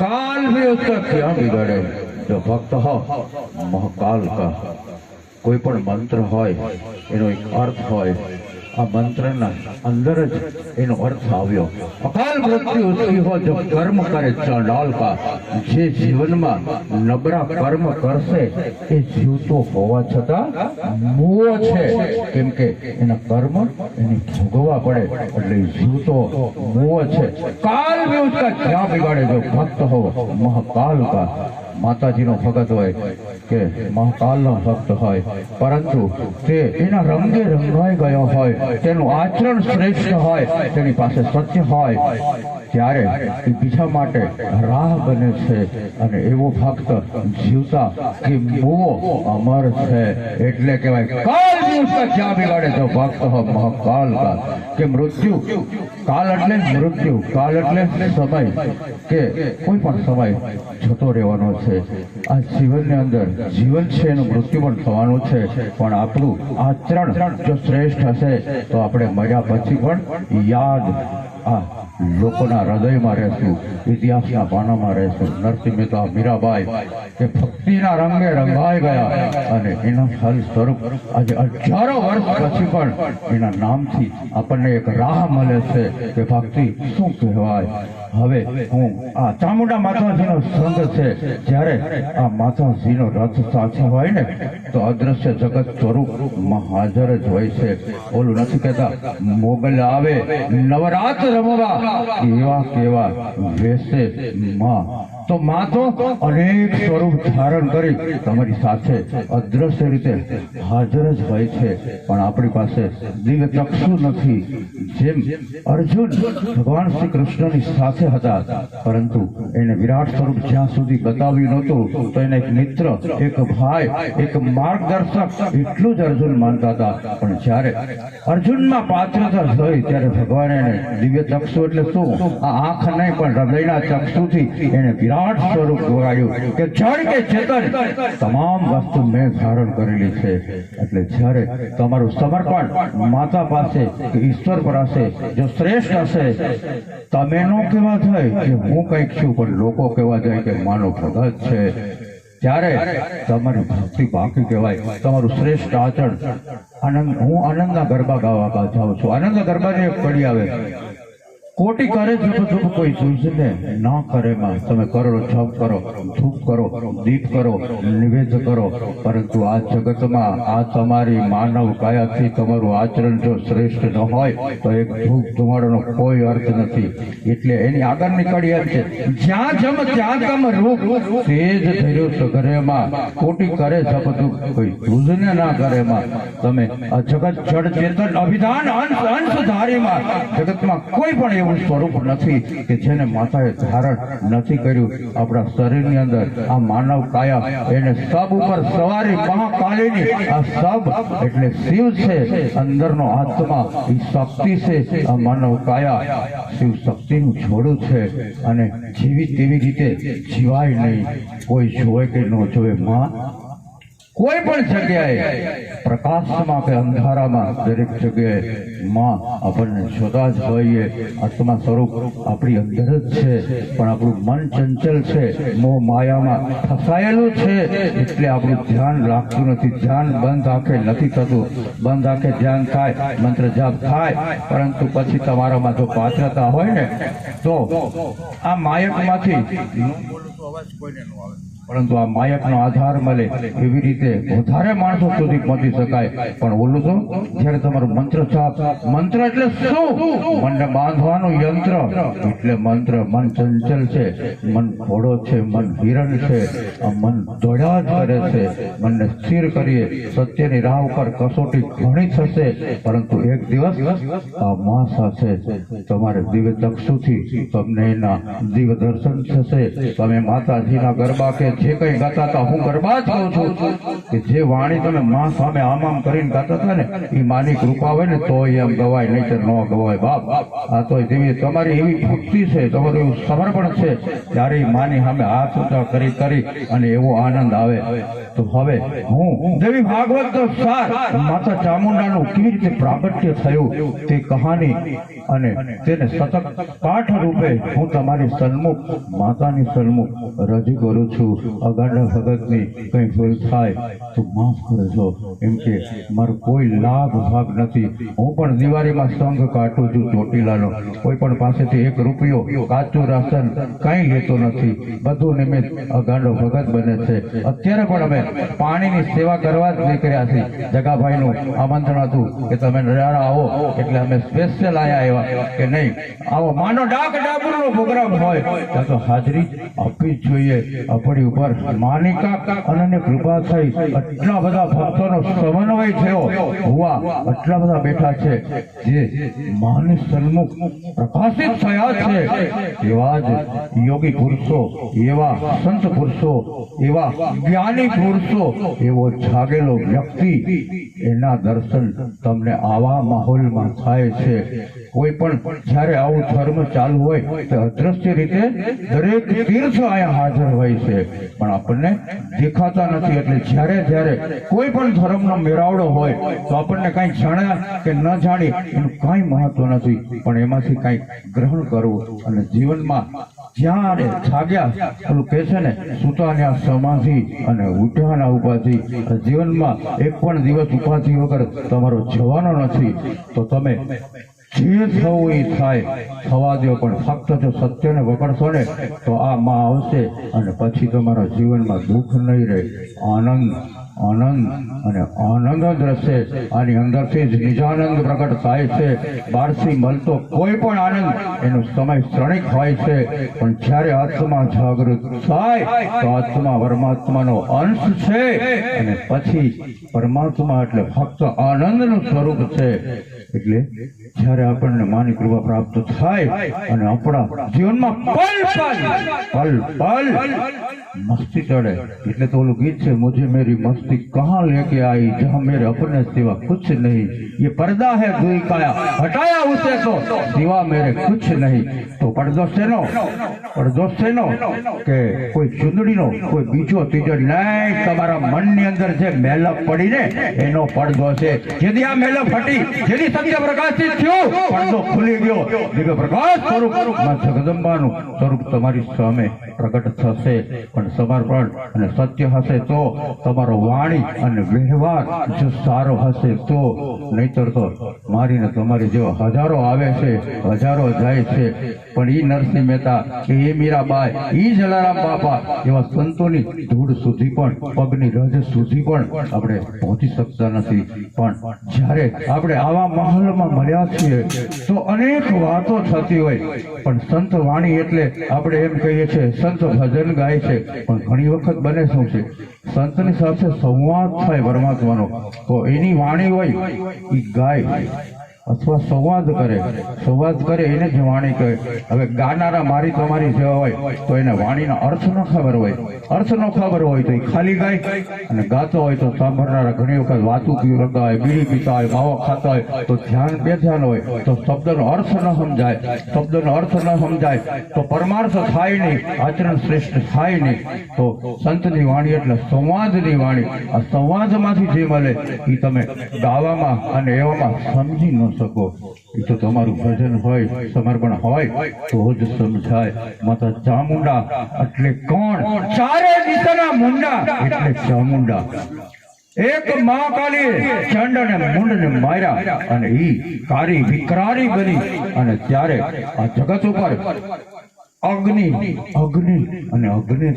काल भी उसका क्या बिगाड़े। जो भक्त हो महाकाल का कोई पण मंत्र होय एनो एक अर्थ होय। आ मंत्रना अंदर ज एनो अर्थ આવ્યો। अकाल मृत्यु उसकी हो जो कर्म करे चंडाल का। जे जीवन में नबरा कर्म करसे ए जीव तो होवा छता मोह छे केम के एना कर्म एने भोगवा पड़े એટલે जीव तो मोह छे। काल में उसका क्या बिगाड़े। जो भक्त हो महाकाल का माताजी नो भगत होय के महाकाल नो भक्त होय परंतु ते एना रंगे रंगाई गयो होय तेनु आचरण श्रेष्ठ होय तेनी पासे सत्य होय त्यारे ए बीजा माटे राह बने छे अने एवो भक्त जीवता के मोह अमर छे એટલે કહેવાય काल भी उसका क्या बिगाड़े। जो भक्त हो महाकाल का के मृत्यु काल એટલે मृत्यु काल એટલે समय के कोई पण समय जतो રહેવાનો છે। આ જીવનની અંદર જીવન છે એનું મૃત્યુ પણ થવાનું છે પણ આપણું આચરણ જો શ્રેષ્ઠ હશે તો આપણે મર્યા પછી પણ યાદ આ લોકોના હૃદયમાં રહેશું ઇતિહાસના પાનામાં રહેશું। નરસિંહ મહેતા મીરાબાઈ કે ભક્તિના રંગે રંગાઈ ગયા અને એના ફલ સ્વરૂપ આજે હજારો વર્ષ પછી પણ એના નામથી આપણને એક રાહ મળે છે કે ભક્તિ શું કહેવાય। હવે હું આ ચામુંડા માતાજીનો સંગ છે જ્યારે આ માતાજીનો રથ સાચા હોય ને તો અદ્રશ્ય જગત સ્વરૂપમાં હાજર જ હોય છે। ઓલું નથી કહેતા મોગલ આવે નવરાત રમવા કેવા કેવા વેશે માં તો માં તો અનેક સ્વરૂપ ધારણ કરી તમારી સાથે અદ્રશ્ય રીતે હાજર જ હોય છે પણ આપણી પાસે દિવ્ય ચક્ષુ નથી। જેમ અર્જુન ભગવાન શ્રી કૃષ્ણની સાથે હતા પરંતુ એને વિરાટ સ્વરૂપ જ્યાં સુધી બતાવ્યું નહોતું તો એને એક મિત્ર એક ભાઈ એક માર્ગદર્શક એટલું જ અર્જુન માનતા હતા પણ જ્યારે અર્જુનમાં પાત્રતા થઈ ત્યારે ભગવાને એને દિવ્ય ચક્ષુ એટલે શું આ આંખ નહીં પણ હૃદયના ચક્ષુથી એને વિરાટ સ્વરૂપ જોડાયું કે જળ કે ચેતન તમામ વસ્તુ મેં ધારણ કરેલી છે। એટલે જ્યારે તમારું સમર્પણ માતા પાસે કે ઈશ્વર પાસે જો શ્રેષ્ઠ હશે તમે નો કેવા થાય કે હું કંઈક છું પણ લોકો કેવા જાય કે માનો ભગત છે ત્યારે તમારી ભક્તિ બાકી કહેવાય તમારું શ્રેષ્ઠ આચરણ। આનંદ હું આનંદના ગરબા ગાવા જાઉં છું। આનંદના ગરબાની એક કડી આવે कोटि करे जब जब कोई सूझने ना करे में तमे करो जप करो धूप करो दीप करो निवेद करो परंतु आ जगत में आ तमारी मानव काया थी तमारू आचरण जो श्रेष्ठ न होय तो एक धूप धुमाड़ोनो कोई अर्थ नहीं। एटले एनी आगळनी कड़ी एम छे ज्यां जम त्यां तम रूप तेज धर्यो सगरे में कोटि करे जप जब कोई सूझने ना करे में तमे आ जगत जड़ चेतन अभिधान अंश अंशधारी में जगत में कोई पण स्वरूप नहीं कि जेने माताए धारण नहीं कर्યું। अपना शरीर ની અંદર आ मानव काया एने सब ऊपर सवारी महाकालीनी आ सब એટલે शिव છે અંદરનો आत्मा ई शक्ति છે आ मानव काया शिव शक्ति નું જોડું છે અને જીવી તેવી રીતે જીવાય નહીં। કોઈ જોવે કે ન જોવે માં कोई पण जग्याए प्रकाश में के अंधारा में दरेक जगह मां अपने जोता ज होईए। आत्मा स्वरूप अपनी अंदर ज छे पण आपणुं मन चंचल छे मोह माया में फसायेलुं छे एटले आपणुं ध्यान राखतुं नथी। ध्यान बंध आंखे नथी थतुं। बंध आंखे ध्यान थाय मंत्र जाप थाय परंतु पछी तमारामां जो पात्रता होय ने तो आ मायकमांथी अवाज कोईने न आवे परंतु आ मायकनो आधार मळे एवी रीते વધારે માણસો સુધી પહોંચી શકાય પણ ઓલું તો જ્યારે તમારું મંત્ર જાપ મંત્ર એટલે શું મનને બાંધવાનું યંત્ર એટલે મંત્ર મન ચંચલ છે મન ઘોડો છે મન હિરણ છે આ મન દોડ્યા જ કરે છે મનને સ્થિર કરીએ સત્યની રાહ ઉપર કસોટી ઘણી થશે પરંતુ એક દિવસ આ મા સાથે તમારે દિવ્ય ચક્ષુથી તમને એના દિવ્ય દર્શન થશે। તમે માતાજીના ગરબા કે જે કંઈ ગાતા હતા હું ગરબા જ કહું છું કે જે વાણી તમે માં સામે આમ કરીને ગાતા હતા ને એ માની કૃપા હોય ને તો એમ ગવાય, નહીં ન ગવાય બાપ. આ તો જેવી તમારી એવી ભક્તિ છે, તમારું એવું સમર્પણ છે, ત્યારે માની સામે હાથ ઊંચા કરી અને એવો આનંદ આવે. તો હવે હું દેવી ભાગવત નો સાર માતા ચામુંડાનું કેવી રીતે પ્રાગટ્ય થયું તે કહાની અને તેને સતત પાઠ રૂપે હું તમારી સન્મુખ માતાની સન્મુખ રજૂ કરું છું. અગાડા ભગતની કંઈ ભૂલ થાય તો માફ કરજો, એમ કે મારો કોઈ લાભ ભાગ નથી. હું પણ દિવાળીમાં સંઘ કાઢું છું ચોટીલાનો, કોઈ પણ પાસેથી 1 રૂપિયો કાચું રાશન કંઈ લેતો નથી. બધું નિમિત્ત અગાડો ભગત બને છે. અત્યારે પણ અમે પાણીની સેવા કરવા જ નીકળ્યા છીએ. જગાભાઈનું આમંત્રણ હતું કે તમે નજારા આવો, એટલે અમે સ્પેશિયલ આવ્યા કે નહીં આવો. માનો ડાક ડાબરનો પ્રોગ્રામ હોય ત્યાં તો હાજરી આપવી જ જોઈએ. આપણી ઉપર માનિકા અને કૃપા થઈ આટલા બધા ભક્તોનો સમન્વય થયો હુआ આટલા બધા બેઠા છે જે માની સન્મુખ પ્રકાશિત થયા છે. એવા જ યોગી પુરુષો, એવા સંત પુરુષો, એવા જ્ઞાની પુરુષો, એવો જાગેલો વ્યક્તિ, એના દર્શન તમને આવા માહોલમાં થાય છે. કોઈ પણ જ્યારે આવું ધર્મ ચાલુ હોય તો અદ્રશ્ય રીતે દરેક તીર્થ અહીંયા હાજર હોય છે, પણ આપણને દેખાતા નથી. એટલે જ્યારે કોઈ પણ ધર્મનો મેળાવડો હોય તો આપણને કાંઈ જાણ્યા કે ન જાણી એનું કાંઈ મહત્વ નથી, પણ એમાંથી કાંઈ ગ્રહણ કરવું અને જીવનમાં જ્યારે જાગ્યા પેલું કહે છે ને સુતાના સમાધિ અને ઉઠ્યાના ઉપાધિ, જીવનમાં એક પણ દિવસ ઉપાધિ વગર તમારો જવાનો નથી. તો તમે જે થવું એ થાય, થવા દો, પણ ફક્ત જો સત્યને વગડશો ને તો આ માં આવશે અને પછી તમારા જીવનમાં દુઃખ નહીં રહે, આનંદ અને આનંદ જ રહેશે. આની અંદરથી જ નિજાનંદ પ્રગટ થાય છે. બહારથી મળતો કોઈ પણ આનંદ એનો સમય ક્ષણિક હોય છે, પણ જ્યારે આત્મા જાગૃત થાય તો આત્મા પરમાત્માનો અંશ છે અને પછી પરમાત્મા એટલે ફક્ત આનંદનું સ્વરૂપ છે. એટલે જ્યારે આપણને માની કૃપા પ્રાપ્ત થાય અને આપણા જીવનમાં પલ મસ્તી ચડે, એટલે તો ઓલું ગીત છે મુझे मेरी मस्ती कहाँ लेके आई जहाँ मेरे अपने सिवा कुछ नहीं, ये पर्दा है दुई काया हटाया उसे तो सिवा मेरे कुछ नहीं. તો પડદો શેનો કે કોઈ ચુંદડીનો, કોઈ બીજો ત્રીજો નહીં, તમારા મનની અંદર જે મેલક પડી ને એનો પડદો છે. જેથી આ મેલક ફટી, જેથી સત્ય પ્રકાશિત થયું, પડદો ખુલી ગયો, દિવ્ય પ્રકાશ સ્વરૂપ જગદંબાનું સ્વરૂપ તમારી સામે પ્રગટ થશે. પણ સમર્પણ અને સત્ય હશે તો, તમારો વાણી અને વ્યવહાર જો સારો હશે તો, નહીતર તો મારીને તમારી જેવા હજારો આવે છે, હજારો જાય છે. પણ ઈ નરસિંહ મહેતા કે એ મીરાબાઈ, ઈ જલારામ બાપા એવા સંતોની ધૂળ સુધી પણ, પગની રજ સુધી પણ આપણે પહોંચી શકતા નથી. પણ જ્યારે આપણે આવા માહોલમાં મળ્યા છીએ તો અનેક વાતો થતી હોય, પણ સંત વાણી એટલે આપણે એમ કહીએ છીએ સંત ભજન ગાય છે, પણ ઘણી વખત બને શું છે સંતની સાથે સંવાદ થાય પરમાત્માનો, તો એની વાણી હોય એ ગાય અથવા સંવાદ કરે એને જ વાણી કહે. હવે ગાનારા મારી તમારી જેવા હોય તો એને વાણીનો અર્થ ન ખબર હોય તો એ ખાલી ગાય, અને ગાતો હોય તો સાંભળનારા ઘણી વખત વાતું કરતા હોય, બીડી પીતા હોય, માવો ખાતા હોય તો ધ્યાન બેધ્યાન હોય તો શબ્દનો અર્થ ન સમજાય તો પરમાર્થ થાય નહીં, આચરણ શ્રેષ્ઠ થાય નહીં. તો સંતની વાણી એટલે સંવાદની વાણી. આ સંવાદમાંથી જે મળે એ તમે ગાવામાં અને એવામાં સમજી ન શકો. એ તો તમારું ભજન હોય, સમર્પણ હોય તો જ સમજાય. માતા ચામુંડા એટલે કોણ? ચારે દિશાના મુંડા એટલે ચામુંડા. એક મહાકાલી ચંડ અને મુંડ ને માર્યા અને ઈ કારી વિકરારી બની, અને ત્યારે આ જગત ઉપર અગ્નિ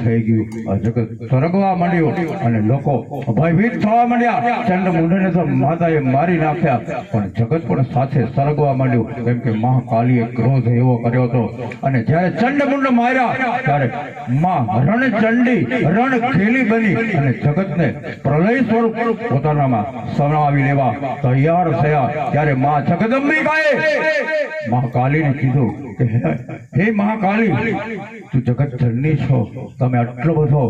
થઈ ગયું. આ જગત સરગવા માંડ્યું અને લોકો ભયભીત થવા માંડ્યા. ચંડ મુંડને તો માતાએ મારી નાખ્યા, પણ જગત પણ સાથે સરગવા માંડ્યું, કેમ કે મહાકાલીએ ક્રોધ એવો કર્યો હતો. અને જ્યારે ચંડ મુંડ માર્યા ત્યારે માં રણચંડી રણખેલી બની અને જગતને પ્રલય સ્વરૂપ પોતાનામાં સમાવી લેવા તૈયાર થયા. ત્યારે માં જગદંબિકાએ મહાકાલીને કીધું કે હે મહાકાલી, તું જગત ધરની છો, તમે આટલો બધો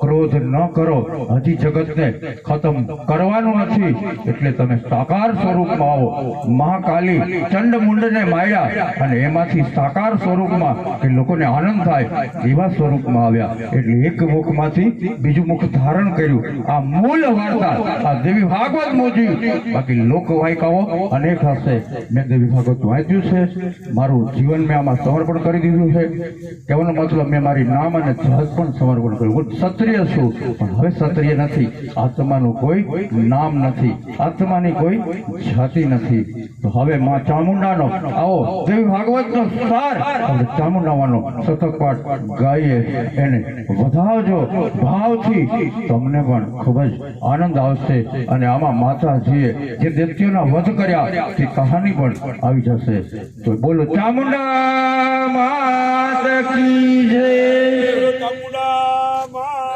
ક્રોધ ન કરો, હજી જગતને ખતમ કરવાનું નથી, એટલે તમે સાકાર સ્વરૂપમાં આવો. મહાકાલી ચંડ મુંડને માર્યા અને એમાંથી સાકાર સ્વરૂપમાં કે લોકોને આનંદ થાય એવા સ્વરૂપમાં આવ્યા. એટલે એક મુખમાંથી બીજું મુખ ધારણ કર્યું. આ મૂળ વાર્તા આ દેવી ભાગવત મોજી. બાકી લોક વાયકાઓ અનેક હશે. મેં દેવી ભાગવત વાંચ્યું છે, મારું જીવન મેં આમાં સમર્પણ કરી દીધું છે. કહેવાનો મતલબ મેં મારી નામ અને જાત પણ સમર્પણ કર્યું. હું ક્ષત્રિય છું, પણ હવે ક્ષત્રિય નથી. આત્માનું કોઈ નામ નથી, આત્માની કોઈ જાતિ નથી. તો હવે માં ચામુંડાનો આવો દેવી ભાગવતનો સાર આપણે ચામુંડાવાનો શતક પાઠ ગાઈએ, એને વધાવજો ભાવથી, તમને પણ ખૂબ જ આનંદ આવશે. અને આમાં માતાજીએ જે દૈત્યોના વધ કર્યા તે કહાની પણ આવી જશે. તો બોલો ચામુંડા માત કી જય. ચામુંડા માં